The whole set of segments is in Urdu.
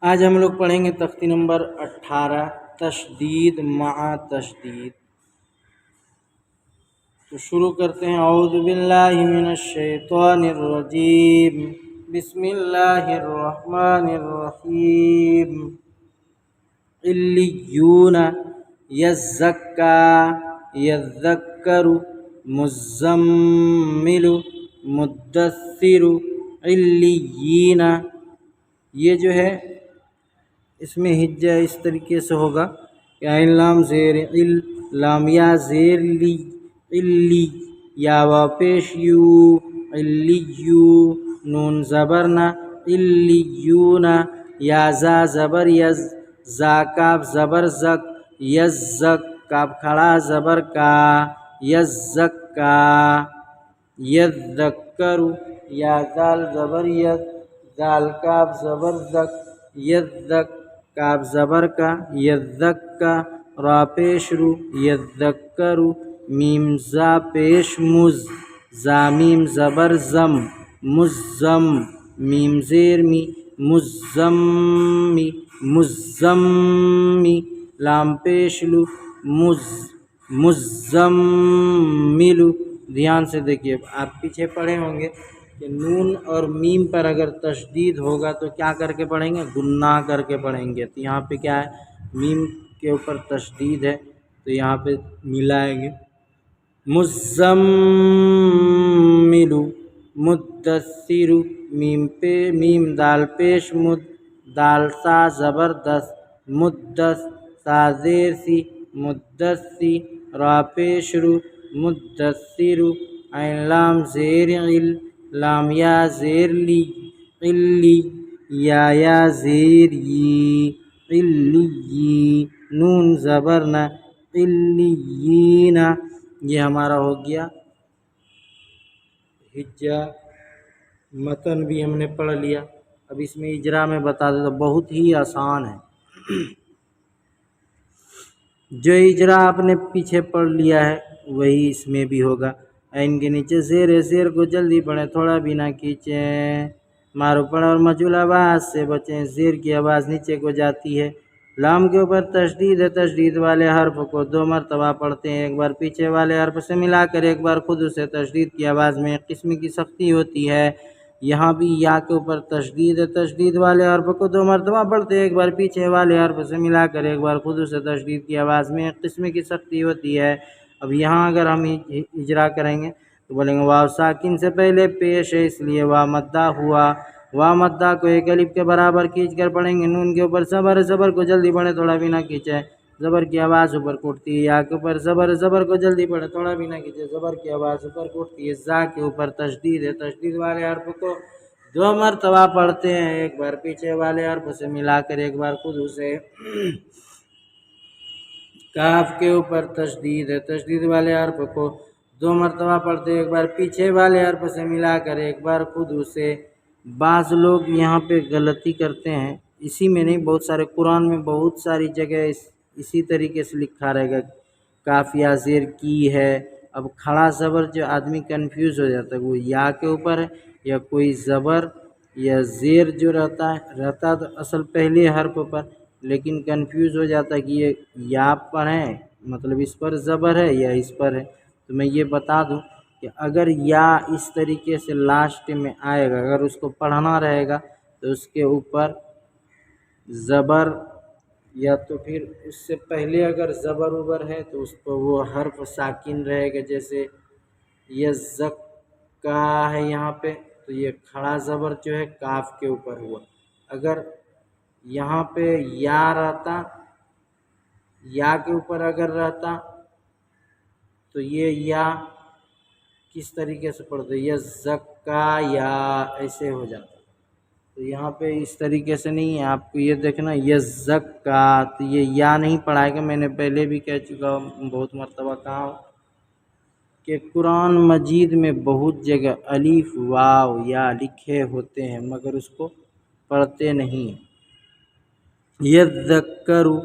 آج ہم لوگ پڑھیں گے تختی نمبر 18 تشدید مع تشدید۔ تو شروع کرتے ہیں۔ اعوذ باللہ من الشیطان الرجیم، بسم اللہ الرحمن الرحیم۔ علیون یزکا یذکر مزمل مدثر علیین، یہ جو ہے اس میں ہجہ اس طریقے سے ہوگا کہ عین لام زیر عل، لام یا زیر لی، علی یا وا پیش یو، علیو، نون زبرنا، علیون، یا زا زبر یز، زا کاف زبر زک، یزک، کاف کھڑا زبر کا، یزکا، یذکر، یا زال زبر یز، زال کاف زبر زک، یذک، کاف زبر کا، یذکا، را پیش رو، یذکرو، میم زا پیش مز، زا میم زبر زم، مزم، میم زیر می، مزمی، مزمی، لام پیش لو، مزملو۔ دھیان سے دیکھیے، آپ پیچھے پڑھے ہوں گے کہ نون اور میم پر اگر تشدید ہوگا تو کیا کر کے پڑھیں گے؟ گنہ کر کے پڑھیں گے۔ تو یہاں پہ کیا ہے؟ میم کے اوپر تشدید ہے تو یہاں پہ ملائیں گے، مزمل، مدثر، میم پہ میم دال پیش مد، دال سا زبردست، مدث، سا زیر سی، مدثی، را پیش رو، مدثر، عین لام زیر عل، لام یا زیر لی، علی، یا زیر یی، علی، نون زبرنا، علیین۔ یہ ہمارا ہو گیا ہجہ۔ متن بھی ہم نے پڑھ لیا، اب اس میں اجرا میں بتا دیتا، بہت ہی آسان ہے۔ جو اجرا آپ نے پیچھے پڑھ لیا ہے وہی اس میں بھی ہوگا۔ عین کے نیچے زیر ہے، زیر کو جلدی پڑھیں، تھوڑا بھی نہ کھینچیں، مارو پڑھ اور مجھول آواز سے بچیں، زیر کی آواز نیچے کو جاتی ہے۔ لام کے اوپر تشدید ہے، تشدید والے حرف کو 2 مرتبہ پڑھتے ہیں، ایک بار پیچھے والے حرف سے ملا کر، ایک بار خود اسے۔ تشدید کی آواز میں ایک قسم کی سختی ہوتی ہے، یہاں بھی یا کے اوپر تشدید ہے، تشدید والے حرف کو 2 مرتبہ پڑھتے ہیں، ایک بار پیچھے والے حرف سے ملا کر، ایک بار خود اسے۔ تشدید کی آواز میں ایک قسم کی سختی ہوتی ہے۔ اب یہاں اگر ہم اجرا کریں گے تو بولیں گے واو ساکن سے پہلے پیش ہے اس لیے وا مدہ ہوا، وا مدہ کو ایک الف کے برابر کھینچ کر پڑھیں گے۔ نون کے اوپر زبر، زبر کو جلدی پڑھیں، تھوڑا بھی نہ کھینچیں، زبر کی آواز اوپر کو اٹھتی ہے۔ یا کے اوپر زبر، زبر کو جلدی پڑھیں، تھوڑا بھی نہ کھینچیں، زبر کی آواز اوپر کو اٹھتی ہے۔ زا کے اوپر تشدید ہے، تشدید والے حرف کو 2 مرتبہ پڑھتے ہیں، ایک بار پیچھے والے حرف سے ملا کر، ایک بار خود اسے۔ کاف کے اوپر تشدید ہے، تشدید والے حرف کو 2 مرتبہ پڑھتے ہیں، ایک بار پیچھے والے حرف سے ملا کر، ایک بار خود اسے۔ بعض لوگ یہاں پہ غلطی کرتے ہیں، اسی میں نہیں بہت سارے قرآن میں بہت ساری جگہ اسی طریقے سے لکھا رہے گا، کاف یا زیر کی ہے۔ اب کھڑا زبر جو آدمی کنفیوز ہو جاتا ہے، وہ یا کے اوپر ہے یا کوئی زبر یا زیر جو رہتا تو اصل پہلے حرف پر، لیکن کنفیوز ہو جاتا ہے کہ یہ یا پر ہے، مطلب اس پر زبر ہے یا اس پر ہے۔ تو میں یہ بتا دوں کہ اگر یا اس طریقے سے لاسٹ میں آئے گا، اگر اس کو پڑھنا رہے گا تو اس کے اوپر زبر، یا تو پھر اس سے پہلے اگر زبر اوبر ہے تو اس پر وہ حرف ساکن رہے گا، جیسے یزکا ہے یہاں پہ، تو یہ کھڑا زبر جو ہے کاف کے اوپر ہوا۔ اگر یہاں پہ یا رہتا، یا کے اوپر اگر رہتا تو یہ یا کس طریقے سے پڑھتے، یزکا یا ایسے ہو جاتا۔ تو یہاں پہ اس طریقے سے نہیں ہے، آپ کو یہ دیکھنا یزکا، تو یہ یا نہیں پڑھائے گا۔ میں نے پہلے بھی کہہ چکا ہوں، بہت مرتبہ کہا ہوں کہ قرآن مجید میں بہت جگہ الف واو یا لکھے ہوتے ہیں مگر اس کو پڑھتے نہیں ہیں۔ یذکرو،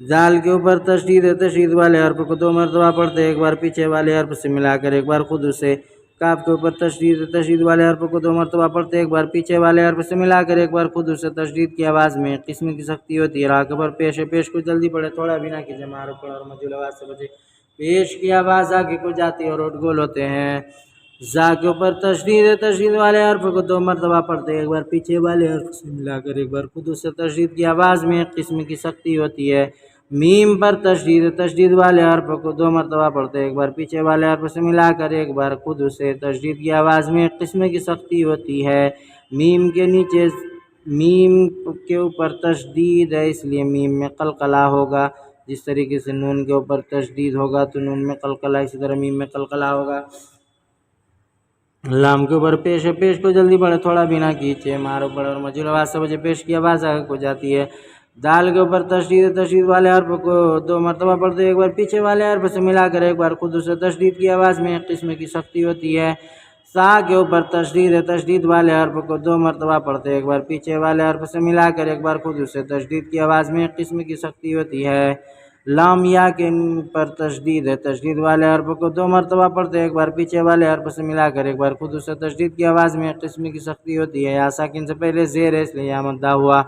زال کے اوپر تشدید ہے، تشدید والے حرف کو 2 مرتبہ پڑھتے ہیں، ایک بار پیچھے والے حرف سے ملا کر، ایک بار خود اسے۔ کاف کے اوپر تشدید ہے، تشدید والے حرف کو 2 مرتبہ پڑھتے ایک بار پیچھے والے حرف سے ملا کر ایک بار خود اسے تشدید کی آواز میں ایک قسم کی سختی ہوتی ہے۔ را کے اوپر پیش ہے، پیش کو جلدی پڑھے تھوڑا بھی نہ کیجیے، معروف پڑھ اور مجھول آواز سے بچے۔ پیش کی آواز آگے کو جاتی ہے اور ہوٹھ گول ہوتے ہیں۔ زا کے اوپر تشدید ہے، تشدید والے حرف کو 2 مرتبہ پڑھتے ایک بار پیچھے والے حرف سے ملا کر ایک بار خود اسے تشدید کی آواز میں ایک قسم کی سختی ہوتی ہے۔ میم پر تشدید ہے، تشدید والے حرف کو 2 مرتبہ پڑھتے ایک بار پیچھے والے حرف سے ملا کر ایک بار خود اسے تشدید کی آواز میں ایک قسم کی سختی ہوتی ہے۔ میم کے نیچے میم کے اوپر تشدید ہے، اس لیے میم میں قلقلہ ہوگا۔ جس طریقے سے نون کے اوپر تشدید ہوگا تو نون میں قلقلہ، اسی طرح میم میں قلقلہ ہوگا۔ لام کے اوپر پیش ہے، پیش کو جلدی پڑھے تھوڑا بھی نہ کیجیے، معروف پڑھے اور مجھول آواز سے بچے۔ پیش کی آواز آگے کو جاتی ہے۔ دال کے اوپر تشدید ہے، تشدید والے حرف کو 2 مرتبہ پڑھتے ایک بار پیچھے والے حرف سے ملا کر ایک بار خود اسے تشدید کی آواز میں ایک قسم کی سختی ہوتی ہے۔ سا کے اوپر تشدید ہے، تشدید والے حرف کو 2 مرتبہ پڑھتے ایک بار پیچھے والے حرف سے ملا کر ایک بار خود اسے تشدید کی آواز میں ایک قسم کی سختی ہوتی ہے۔ لام یا کے پر تشدید ہے، تشدید والے حرف کو 2 مرتبہ پڑھتے ایک بار پیچھے والے حرف سے ملا کر ایک بار خود اسے تشدید کی آواز میں ایک قسم کی سختی ہوتی ہے۔ یا ساکن سے پہلے زیر ہے، اس لیے یا مدہ ہوا۔